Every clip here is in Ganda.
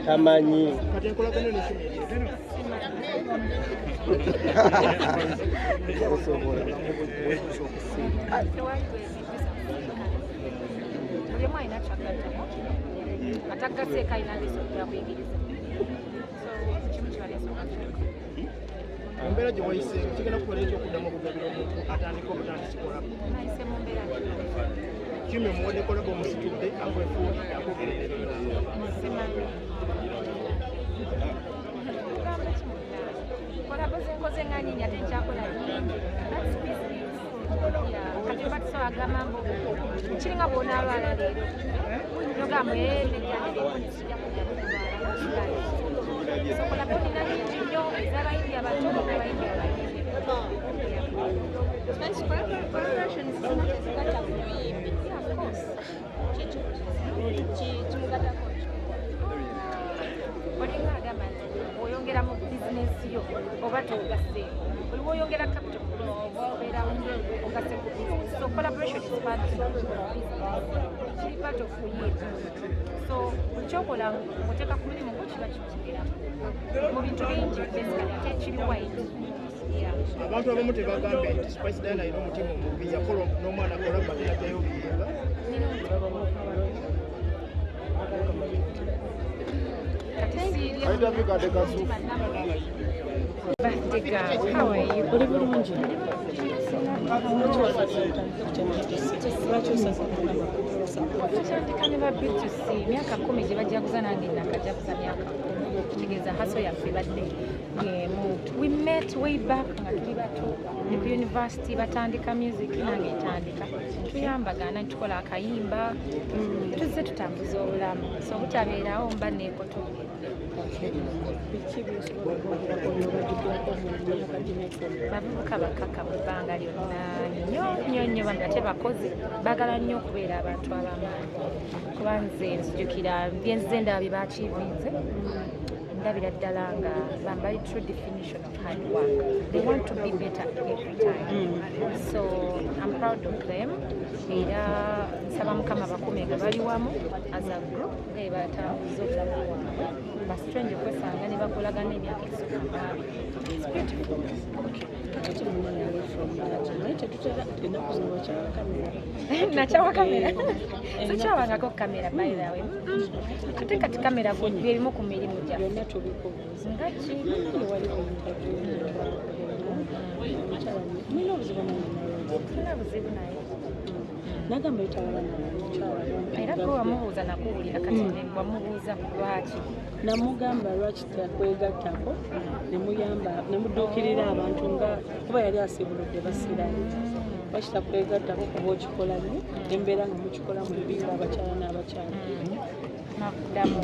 Tamanyi. Mbera gye wayise kigenda kukola ekyokuddamu okugabira omuntu atandika obutandikikola Chumi muwadde kolabo omusitudde akwefuuli akogerera kolabo zenkoze nga nyingi ate nkyakola kati batiso agamba mbu kiringa bw'onaalwala leero nogamba nejjaniremukijja sokola bolina nyingi nnyo ez'abayimbi abato n'abayimbi abayimbi olinga agamba oyongera mu bizinesi yo oba togaseeko oliwo oyongera capital oba obeera ogase ku business so collaboration is part of kiri part of you so ekyokola oteeka ku mulimu kiba kikigeramu mu bintu bingi basically ate kiri wide abantu abamu tebagambe nti Spice Diana alina omutima omubi yakola n'omwana akola bateekayo biyimba How are you? Myaka 10 gye bajjaguza nange nakajjaguza myaka kitegeeza haso yaffe badde we met way back nga tuli bato ne ku university batandika music nange ntandika tuyambagana tukola akayimba tuzze tutambuza obulamu so butabeerawo mba neekoto bavubuka bakaka mu bbanga lyonna nnyo bambi ate bakozi baagala nnyo okubeera abantu ab'amaanyi kuba nze nzijukira byenzize ndaba bye baakiivinze ndabira ddala nga bambali true definition of hard work. They want to be better every time. So I'm proud of them. Era nsaba mukama bakume nga bali wamu as a group nga batambuza obulamu bwabwe bastrange kwesanga ne bakolagana emyaka esooka. It's beautiful. Nachawa kamera. Sikyawangako kamera by the way. Ate kati kamera byerimu ku mirimu gyaffe. Nga ki? Sina buzibu naye. Nagamba etawala era gwe wamubuuza nakuwulira kati wamubuuza lwaki namugamba lwaki takwegattako nemudduukirira abantu nga kuba yali asibuludde basirayo lwaki takwegattako kuba okikola nnyo embeera nga mukikola mu bibinga abakyala n'abakyala nakuddamu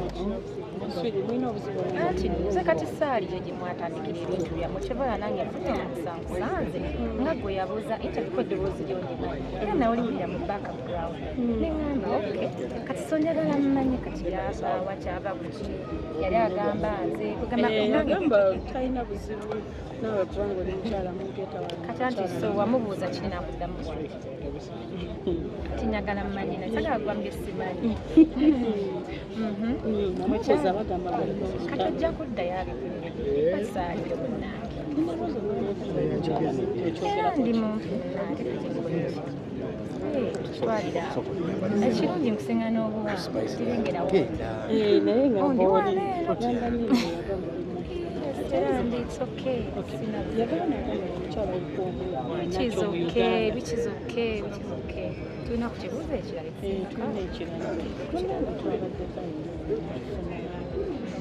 mulina obuzibu anti nze kati saali gye gyemwatandikira ebintu byammwe kyebaala nange nfudde omusanze nga gwe yabuuza etabiko eddoboozi lyondimanyi era nawuliwulira mu background neŋŋamba oke kati sonjagala mmanyi kati yavaawa kyava kuki yali agamba nze agamba talina buzibu naawe kubanga oli mukyala mugetawala kati anti so wamubuuza kirina kuddamu kati njagala mmanyi nasagala gwambye simanyi namukoza bagamba kati ojja kuddayo abisaali byobunange ndi muntu ate tutwalira ekirungi nkusinga n'obuwa tirengerawo naye nga it's okay. Which is okay. Tulina kukibuuza ekirala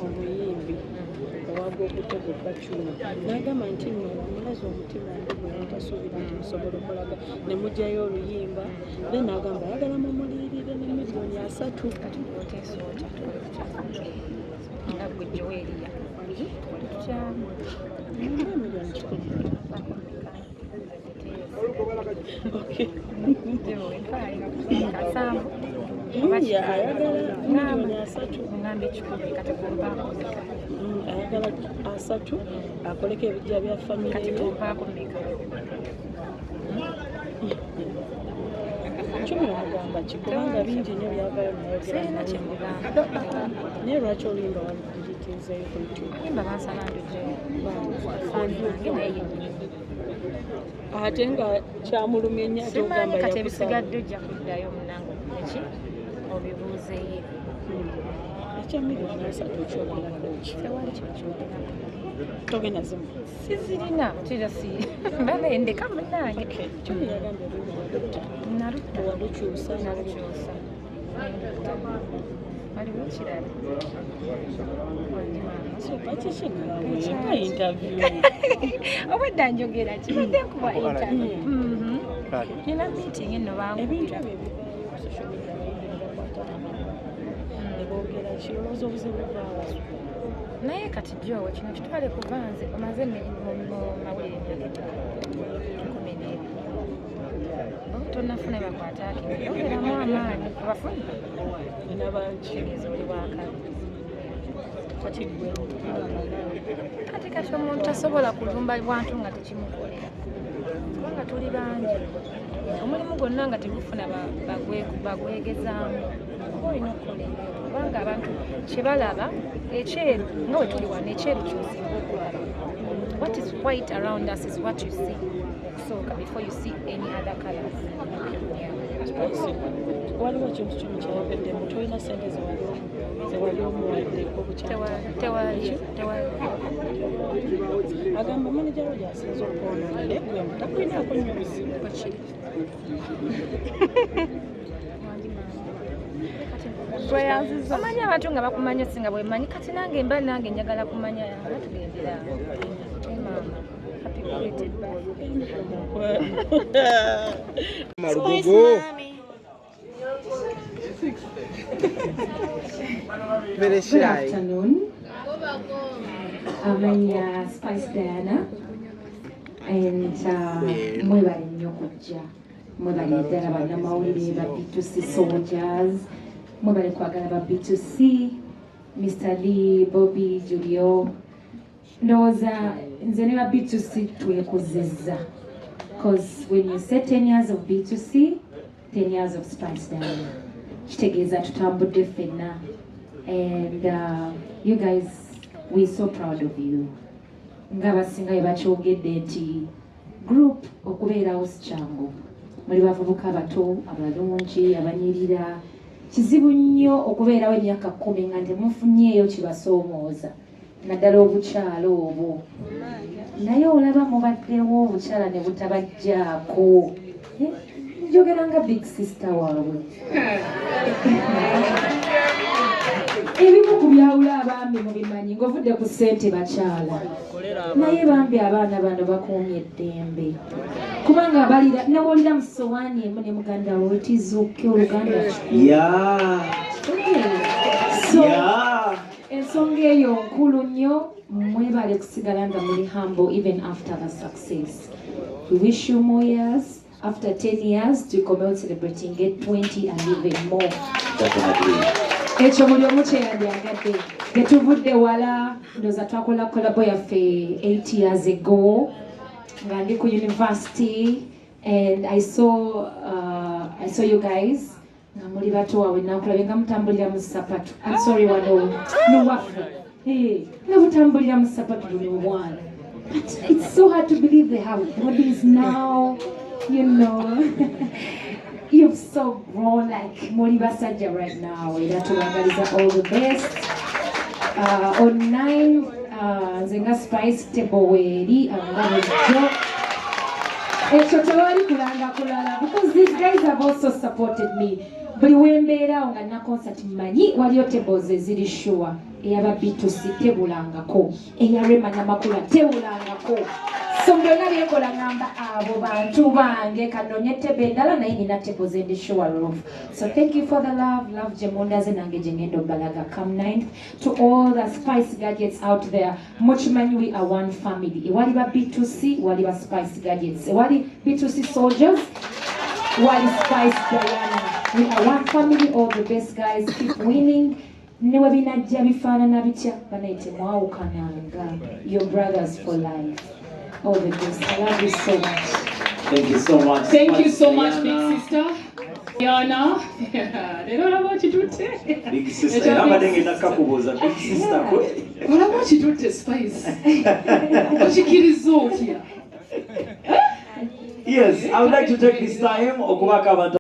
obuyimbi owaga okutegeka Chumi n'agamba nti nno mulaze omutima ndi gwe ntasuubira nti musobola okolaga ne mugyayo oluyimba then n'agamba ayagala mumuliyirire ne miliyoni 3 kati oteesoota nga gwe Joelia tukyamu miliyoni 10 ayagala ngamba ekikumi kati kumpaako meka ayagala 3 akoleko ebijja bya famire kati kumpaako meka ki kubanga bingi nnyo byavaayo sirina kye mugamba naye lwaki oluyimba waludirikizeeyo ku YouTube? yimba bansaba ndujjeyo faani wange naye yennyini ate nga kyamulumya nnyo ate simanyi ogamba kati ebisigadde ojja kuddayo munange eki obibuuzeeyo ekya miliyoni 3 okyogerako ki? tewali kyekyogerako togenda zimu sizirina kira si balendeka munange Chumi yagambye oluyimba walutta nalutta walukyusa nalukyusa waliwo kirala Ka interview obwedda njogera kibadde nkuba interview nina meeting eno ebintu bangubira ebyo ebivaayo ku social media abayimbi ne bakwata ne boogera ki olowooza obuzibu buvaawa naye kati jowe kino kitwale kuva nze omaze mu mawulire emyaka 12 oba tonafuna bakwataaki ogeramu amaanyi abafuni nabankigeeza oli wakale kati gwe kati omuntu tasobola kulumba bwantu nga tekimukolera kubanga tuli bangi omulimu gwonna nga tegufuna bagwegezaamu oba olina okukola ebyo kubanga abantu kyebalaba ekyeru nga bwe tuli wano ekyeru kyosinga okulaba what is white around us is what you see okusooka before you see any other colors. waliwo ekintu kimu kyayogeddemu tolina ssente zewali omuwadde tewali agamba maneja we gyasinza okwonoonera gwe mutakulinaako nnyo buzibu omanyi abantu nga bakumanya osinga bwemanyi kati nange mba nange njagala kumanya batugendera Malugogo. Very Good shy. afternoon. I'm Spice Diana, and mwebale nnyo kujja. Mwebale ddala bannamawulire ba B2C soldiers. Mwebale kwagala ba B2C, Mr. Lee, Bobby, Julio. Ndowooza nze ne ba B2C twekuzizza. Because when you say 10 years of B2C, 10 years of Spice Diana. Kitegeeza tutambudde ffenna. And you guys, we're so proud of you. Ngabasinga bakyogedde nti group okubeerawo si kyangu. Muli bavubuka abato, abalungi, abanyirira. Kizibu nnyo okubeerawo emyaka 10 nga temufunyeeyo kibasoomooza. Naddala obukyalo obwo. Naye olaba mubaddewo obukyala ne butabajjaako. Njogera nga big sister waabwe. Ebimu ku byawula abaami mubimanyi ng'ovudde ku ssente bakyala. Naye bambi abaana bano bakuumye eddembe. Kubanga balira nawulira mu ssowaani emu ne muganda we tizuuke oluganda so ensonga eyo nkulu nnyo mwebale kusigala nga muli humble even after the success. We wish you more years. After 10 years to come out celebrating, get 20 and even more. Definitely. Ekyo buli omu kyeyandyagadde getuvudde wala ndooza twakola kolabo yaffe 8 years ago nga ndi ku university and I saw you guys nga muli bato wawe nakulabye nga mutambulira mu sapatu. I'm sorry wano waffe nga mutambulira mu sapatu buli one. But it's so hard to believe they have bodies now, you know. You've so grown like Moliba Sajja right now. Idatulangaliza all the best. On 9, Zenga Spice Teboweri, Joe. Ekyo tewali kulanga kulala because these guys have also supported me. Buli wembeera nga na concert manyi waliyo tables eziri sure. Eyaba B2C tebulangako. Eyarema Namakula tebulangako. So byonna byekola ngamba abo bantu bange kanonye tebe endala naye nina tables endi sure roof. So thank you for the love Jemondaze nange jengendo balaga come 9th to all the Spice Gadgets out there. Muchimanyi we are one family. Ewali ba B2C, wali ba Spice Gadgets. Ewali B2C soldiers, wali Spice Diana. We are one family, all the best guys. Keep winning. Newe binajja bifaanana bitya banaite mwawukananga. Your brothers for life. All the best. I love you so much. Thank you so much. Thank you so much, Diana. big sister. Yana, leero olaba okitutte. Big sister, nabadde ngenda kukubuuza big sister kweli. Olaba okitutte Spice. Okikiriza otya? Yes, I would like to take this time okubaka abantu